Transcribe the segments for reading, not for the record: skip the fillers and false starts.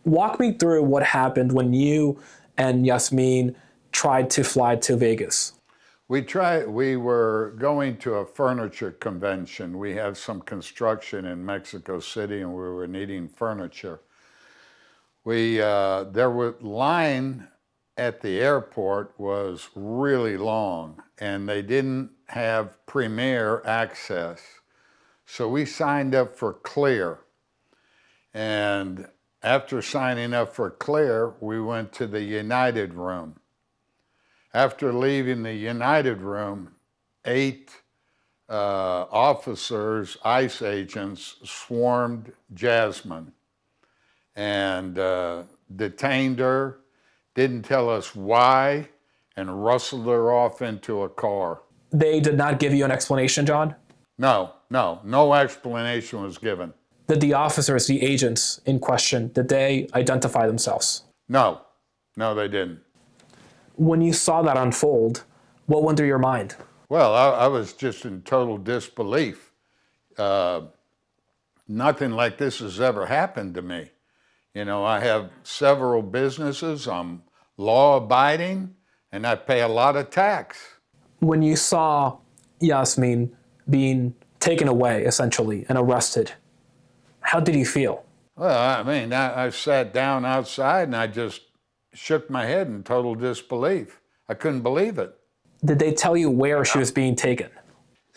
Walk me through what happened when you and Yasmin tried to fly to Vegas. We were going to a furniture convention. We have some construction in Mexico City and we were needing furniture. There was line at the airport was really long and they didn't have premier access. So we signed up for Clear. And after signing up for Clear, we went to the United room. After leaving the United room, 8 officers, ICE agents, swarmed Jasmine and detained her, didn't tell us why, and rustled her off into a car. They did not give you an explanation, John? No explanation was given. Did the officers, the agents in question, did they identify themselves? No, they didn't. When you saw that unfold, what went through your mind? Well, I was just in total disbelief. Nothing like this has ever happened to me. You know, I have several businesses, I'm law-abiding, and I pay a lot of tax. When you saw Yasmin being taken away, essentially, and arrested, how did you feel? Well, I mean, I sat down outside and I just shook my head in total disbelief. I couldn't believe it. Did they tell you where she was being taken?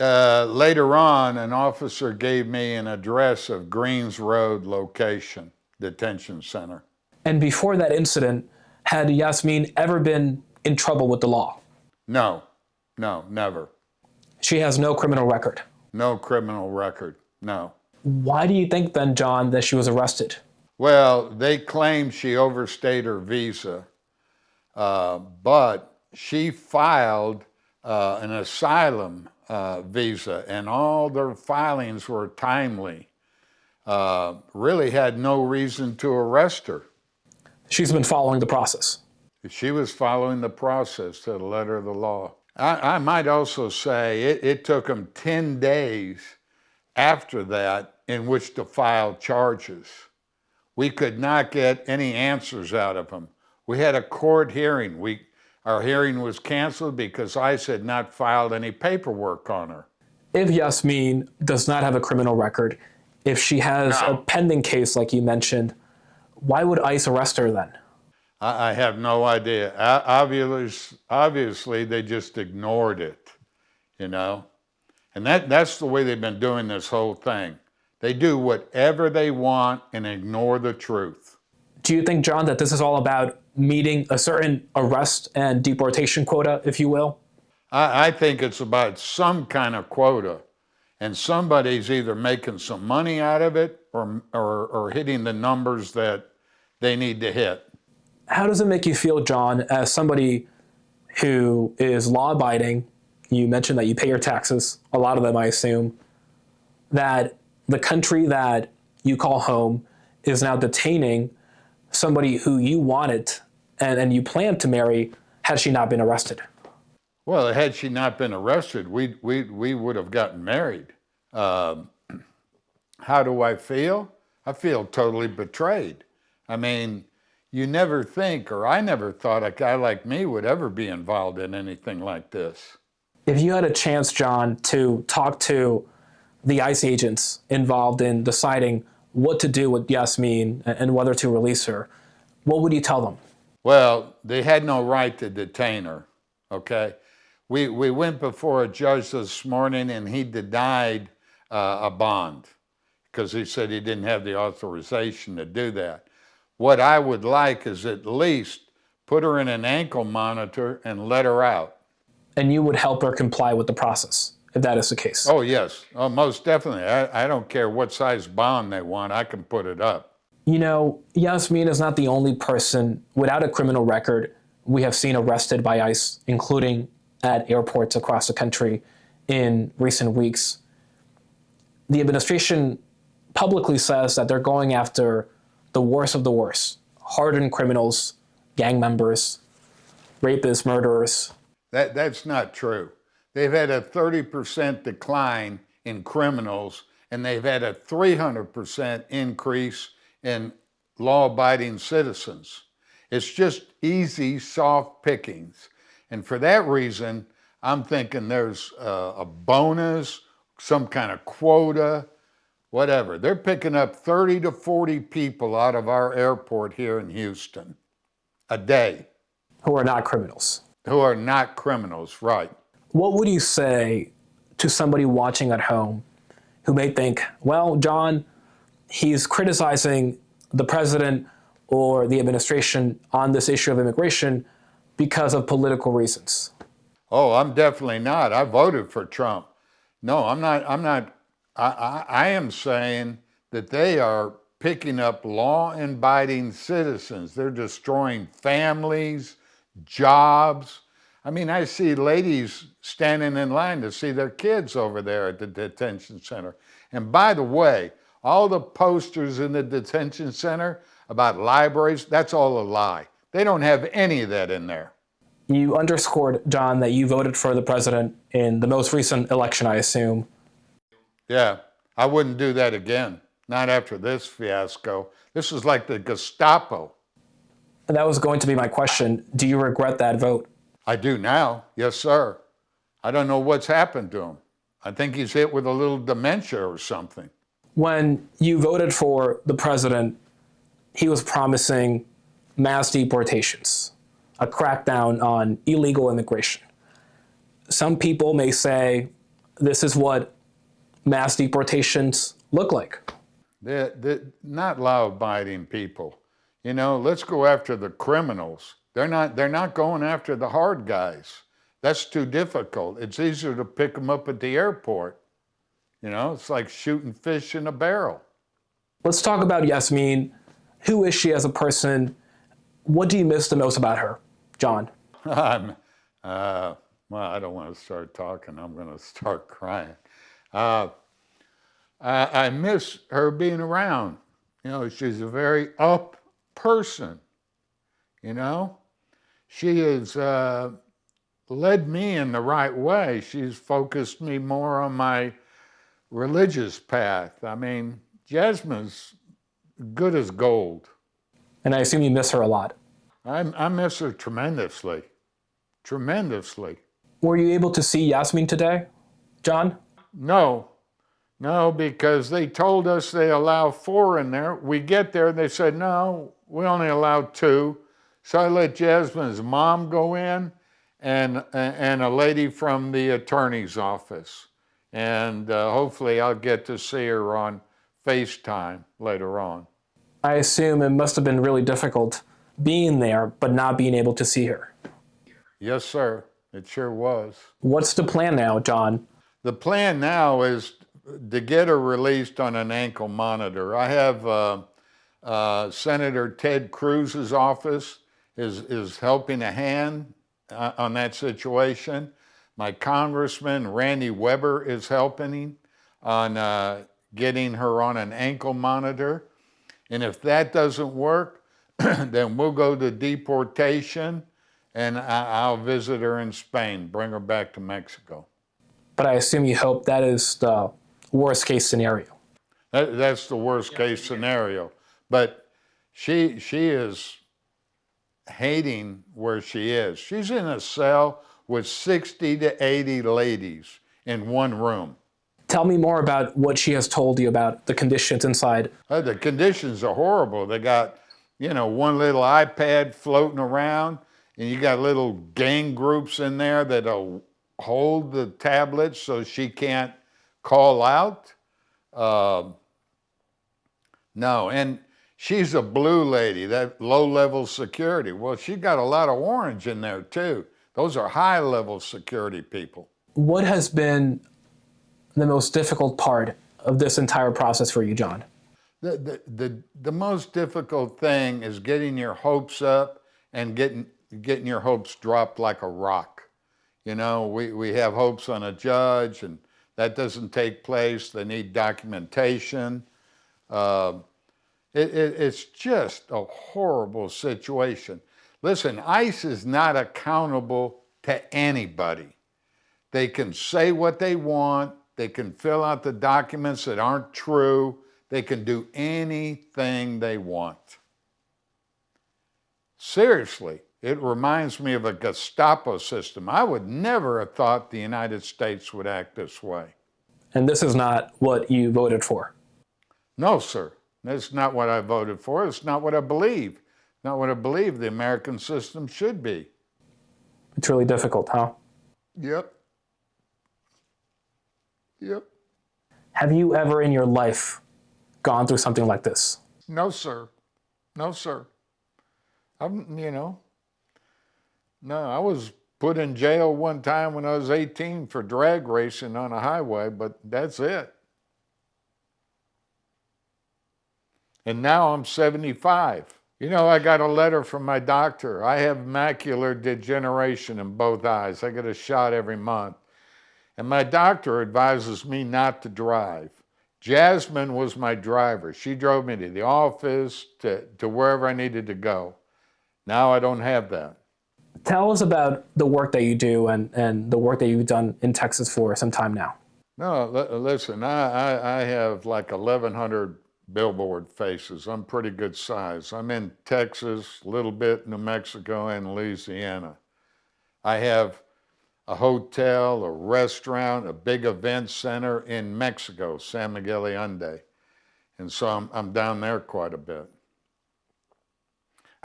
Later on, an officer gave me an address of Greens Road location, detention center. And before that incident, had Yasmin ever been in trouble with the law? No, never. She has no criminal record? No criminal record, no. Why do you think then, John, that she was arrested? Well, they claim she overstayed her visa, but she filed an asylum visa, and all their filings were timely. Really had no reason to arrest her. She's been following the process. She was following the process to the letter of the law. I might also say it took them 10 days after that in which to file charges. We could not get any answers out of them. We had a court hearing. Our hearing was canceled because ICE had not filed any paperwork on her. If Yasmin does not have a criminal record, if she has a pending case like you mentioned, why would ICE arrest her then? I have no idea. Obviously, they just ignored it, you know? And that's the way they've been doing this whole thing. They do whatever they want and ignore the truth. Do you think, John, that this is all about meeting a certain arrest and deportation quota, if you will? I think it's about some kind of quota, and somebody's either making some money out of it or hitting the numbers that they need to hit. How does it make you feel, John, as somebody who is law-abiding? You mentioned that you pay your taxes, a lot of them, I assume, that the country that you call home is now detaining somebody who you wanted and you planned to marry had she not been arrested? Well, had she not been arrested, we would have gotten married. How do I feel? I feel totally betrayed. I mean, you never think, or I never thought a guy like me would ever be involved in anything like this. If you had a chance, John, to talk to the ICE agents involved in deciding what to do with Yasmin and whether to release her, what would you tell them? Well, they had no right to detain her, okay? We went before a judge this morning and he denied a bond because he said he didn't have the authorization to do that. What I would like is at least put her in an ankle monitor and let her out. And you would help her comply with the process, if that is the case? Oh, yes. Oh, most definitely. I don't care what size bond they want. I can put it up. You know, Yasmin is not the only person without a criminal record we have seen arrested by ICE, including at airports across the country in recent weeks. The administration publicly says that they're going after the worst of the worst, hardened criminals, gang members, rapists, murderers. That's not true. They've had a 30% decline in criminals, and they've had a 300% increase in law-abiding citizens. It's just easy, soft pickings. And for that reason, I'm thinking there's a bonus, some kind of quota, whatever. They're picking up 30 to 40 people out of our airport here in Houston a day. Who are not criminals. Who are not criminals, right. What would you say to somebody watching at home who may think, well, John, he's criticizing the president or the administration on this issue of immigration because of political reasons? Oh, I'm definitely not. I voted for Trump. No, I'm not. I am saying that they are picking up law-abiding citizens. They're destroying families, jobs. I mean, I see ladies standing in line to see their kids over there at the detention center. And by the way, all the posters in the detention center about libraries, that's all a lie. They don't have any of that in there. You underscored, John, that you voted for the president in the most recent election, I assume. Yeah, I wouldn't do that again. Not after this fiasco. This is like the Gestapo. And that was going to be my question. Do you regret that vote? I do now, yes, sir. I don't know what's happened to him. I think he's hit with a little dementia or something. When you voted for the president, he was promising mass deportations, a crackdown on illegal immigration. Some people may say this is what mass deportations look like. They're not law-abiding people. You know, let's go after the criminals. They're not going after the hard guys. That's too difficult. It's easier to pick them up at the airport. You know, it's like shooting fish in a barrel. Let's talk about Yasmin. Who is she as a person? What do you miss the most about her, John? Well, I don't want to start talking. I'm going to start crying. I miss her being around. You know, she's a very up person. You know, she has led me in the right way. She's focused me more on my religious path. I mean, Jasmine's good as gold. And I assume you miss her a lot. I miss her tremendously. Tremendously. Were you able to see Yasmin today, John? No, because they told us they allow 4 in there. We get there and they said, no, we only allow 2. So I let Jasmine's mom go in and a lady from the attorney's office. And hopefully I'll get to see her on FaceTime later on. I assume it must have been really difficult being there, but not being able to see her. Yes, sir. It sure was. What's the plan now, John? The plan now is to get her released on an ankle monitor. I have Senator Ted Cruz's office is helping a hand on that situation. My Congressman Randy Weber is helping on getting her on an ankle monitor. And if that doesn't work, then we'll go to deportation and I'll visit her in Spain, bring her back to Mexico. But I assume you hope that is the worst case scenario. That's the worst case scenario. But she is hating where she is. She's in a cell with 60 to 80 ladies in one room. Tell me more about what she has told you about the conditions inside. The conditions are horrible. They got, one little iPad floating around, and you got little gang groups in there that'll hold the tablets so she can't call out. No, and she's a blue lady, that low-level security. Well, she got a lot of orange in there, too. Those are high-level security people. What has been the most difficult part of this entire process for you, John? The most difficult thing is getting your hopes up and getting your hopes dropped like a rock. We have hopes on a judge, and that doesn't take place. They need documentation. It's just a horrible situation. Listen, ICE is not accountable to anybody. They can say what they want. They can fill out the documents that aren't true. They can do anything they want. Seriously, it reminds me of a Gestapo system. I would never have thought the United States would act this way. And this is not what you voted for. No, sir. That's not what I voted for. It's not what I believe. Not what I believe the American system should be. It's really difficult, huh? Yep. Yep. Have you ever in your life gone through something like this? No, sir. No, sir. No, I was put in jail one time when I was 18 for drag racing on a highway, but that's it. And now I'm 75. I got a letter from my doctor. I have macular degeneration in both eyes. I get a shot every month. And my doctor advises me not to drive. Jasmine was my driver. She drove me to the office, to wherever I needed to go. Now I don't have that. Tell us about the work that you do and the work that you've done in Texas for some time now. No, listen, I have like 1,100 billboard faces. I'm pretty good size. I'm in Texas, a little bit New Mexico, and Louisiana. I have a hotel, a restaurant, a big event center in Mexico, San Miguel Allende. And so I'm down there quite a bit.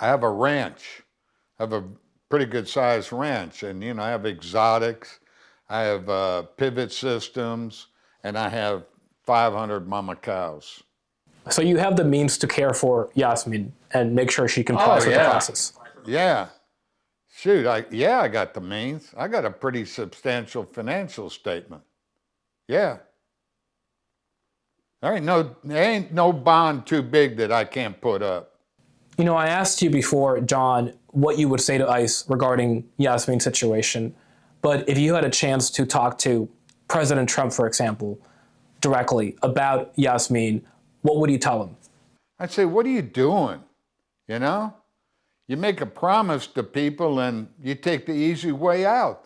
I have a ranch. I have a pretty good sized ranch. And, I have exotics, I have pivot systems, and I have 500 mama cows. So you have the means to care for Yasmin and make sure she complies with the process. Yeah. Shoot, I got the means. I got a pretty substantial financial statement. Yeah. There ain't no bond too big that I can't put up. I asked you before, John, what you would say to ICE regarding Yasmin's situation. But if you had a chance to talk to President Trump, for example, directly about Yasmin, what would you tell him? I'd say, what are you doing? You make a promise to people and you take the easy way out.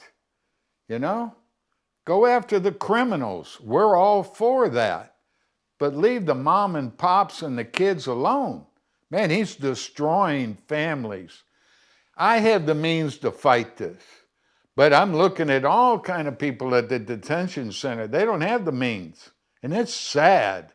Go after the criminals. We're all for that. But leave the mom and pops and the kids alone. Man, he's destroying families. I have the means to fight this. But I'm looking at all kind of people at the detention center. They don't have the means. And it's sad.